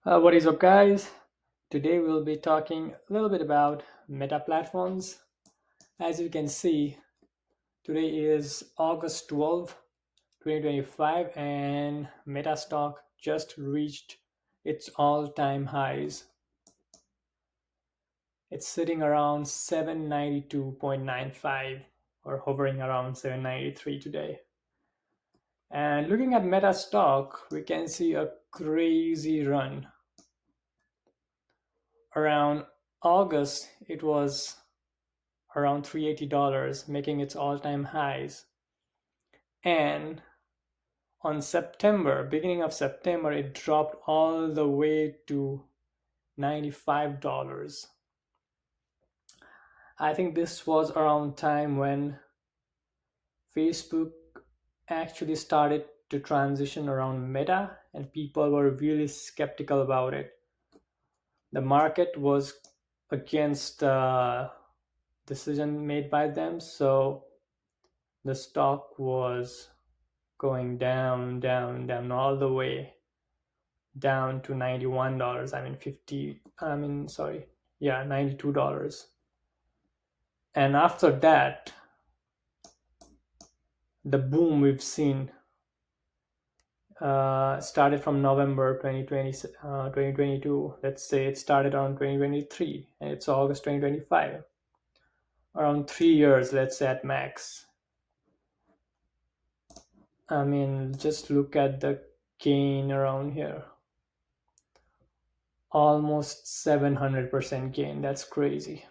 What is up, guys? Today we'll be talking a little bit about meta platforms. As you can see, today is August 12th, 2025, and Meta stock just reached its all time highs. It's sitting around 792.95 or hovering around 793 today. And looking at Meta stock, we can see a crazy run. Around August, it was around $380, making its all-time highs. And on beginning of September, it dropped all the way to $95. I think this was around time when Facebook actually started to transition around Meta and people were really skeptical about it. The market was against the decision made by them, so the stock was going down, down, down, all the way down to $91. Sorry, yeah, $92. And after that, the boom we've seen started from November 2022. Let's say it started on 2023 and it's August 2025. Around 3 years, let's say at max. Just look at the gain around here. Almost 700% gain. That's crazy.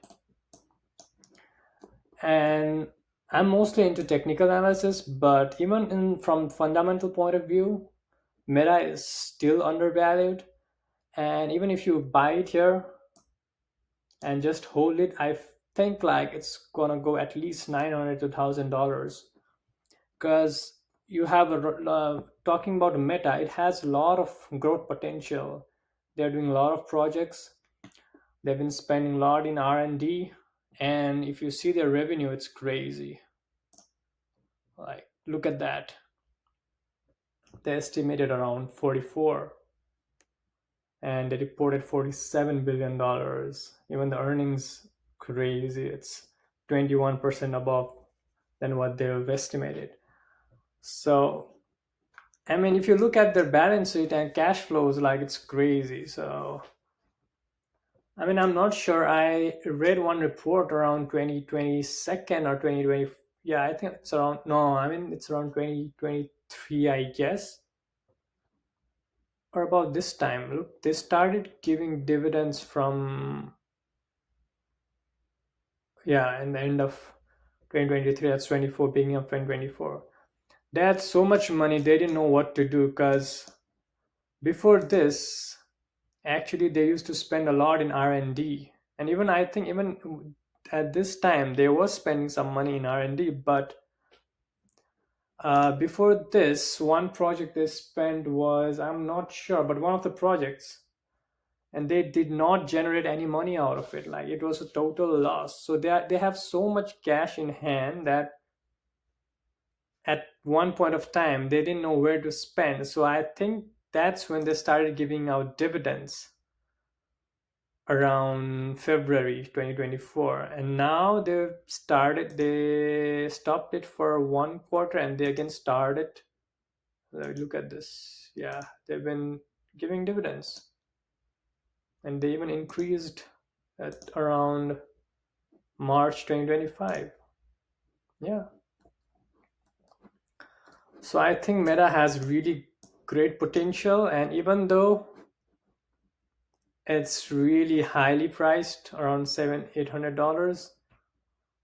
And I'm mostly into technical analysis, but even from fundamental point of view, Meta is still undervalued. And even if you buy it here and just hold it, I think like it's gonna go at least $900 to $1,000 because you have talking about Meta, it has a lot of growth potential. They're doing a lot of projects. They've been spending a lot in R&D, and if you see their revenue, it's crazy. Like, look at that. They estimated around 44 and they reported $47 billion. Even the earnings crazy. It's 21% above than what they've estimated. So, if you look at their balance sheet and cash flows, like it's crazy. So, I'm not sure. I read one report around 2022 or 2020. Yeah, I think it's around, no, it's around 2023, I guess, or about this time. Look, they started giving dividends from, yeah, in the end of 2023, that's 24, beginning of 2024. They had so much money, they didn't know what to do because before this, actually, they used to spend a lot in R&D. And even I think even at this time, they were spending some money in R&D, but before this, one project they spent was, I'm not sure, but one of the projects, and they did not generate any money out of it. Like it was a total loss. So they have so much cash in hand that at one point of time they didn't know where to spend. So I think that's when they started giving out dividends around February 2024, and now they stopped it for 1 quarter and they again started. Look at this. Yeah, they've been giving dividends and they even increased at around March 2025. Yeah. So I think Meta has really great potential, and even though it's really highly priced around $700-800,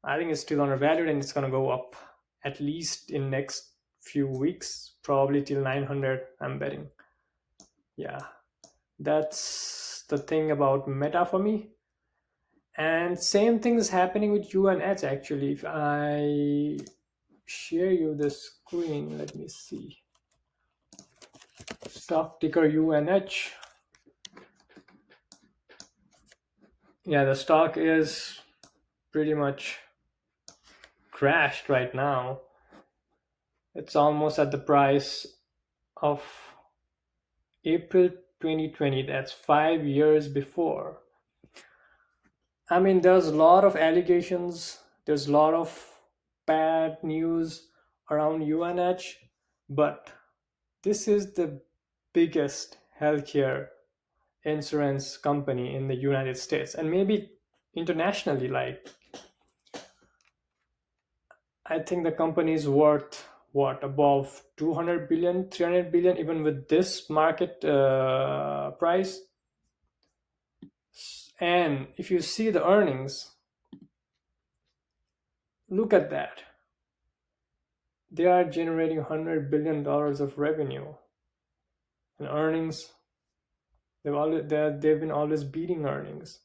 I think it's still undervalued and it's gonna go up at least in next few weeks, probably till 900, I'm betting. Yeah. That's the thing about Meta for me. And same thing is happening with UNH actually. If I share you the screen, let me see. Stock ticker UNH. Yeah, the stock is pretty much crashed right now. It's almost at the price of April 2020. That's 5 years before. I mean, there's a lot of allegations, there's a lot of bad news around UNH, but this is the biggest healthcare insurance company in the United States and maybe internationally. Like, I think the company is worth what, above 200 billion, 300 billion, even with this market price. And if you see the earnings, look at that. They are generating $100 billion of revenue and earnings. They've been always beating earnings.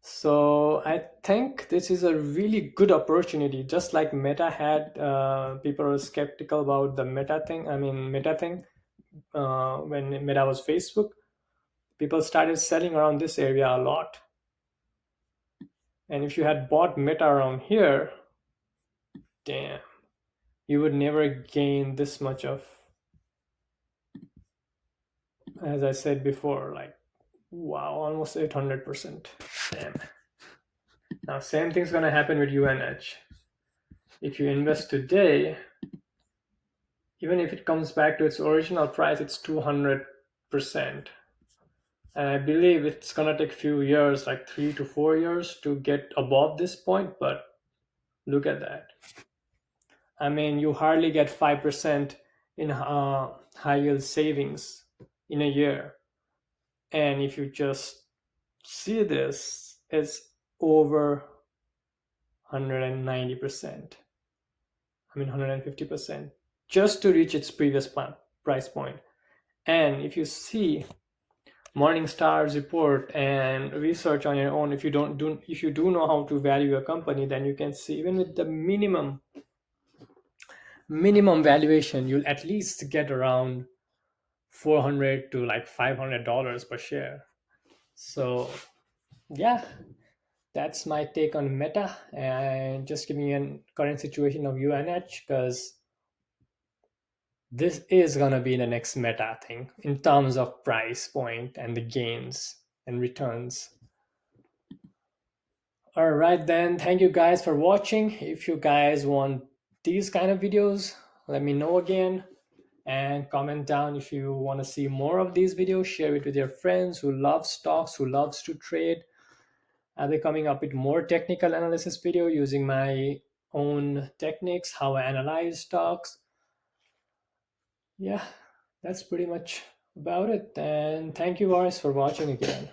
So I think this is a really good opportunity. Just like Meta had, people were skeptical about the Meta thing. I mean, Meta thing, when Meta was Facebook, people started selling around this area a lot. And if you had bought Meta around here, damn, you would never gain this much of, as I said before, like, wow, almost 800%. Damn. Now, same thing's gonna happen with UNH. If you invest today, even if it comes back to its original price, it's 200%. And I believe it's gonna take a few years, like 3 to 4 years, to get above this point. But look at that. I mean, you hardly get 5% in high yield savings in a year. And if you just see this, it's over 190%. I mean, 150%, just to reach its previous price point. And if you see Morningstar's report and research on your own, if you do know how to value a company, then you can see even with the minimum valuation, you'll at least get around 400 to like $500 per share. So yeah, that's my take on Meta, and just giving you a current situation of UNH, because this is gonna be the next Meta thing in terms of price point and the gains and returns. All right, then. Thank you guys for watching. If you guys want these kind of videos, let me know again, and comment down if you want to see more of these videos. Share it with your friends who love stocks, who loves to trade. I'll be coming up with more technical analysis video using my own techniques, how I analyze stocks. Yeah, that's pretty much about it. And thank you guys for watching again.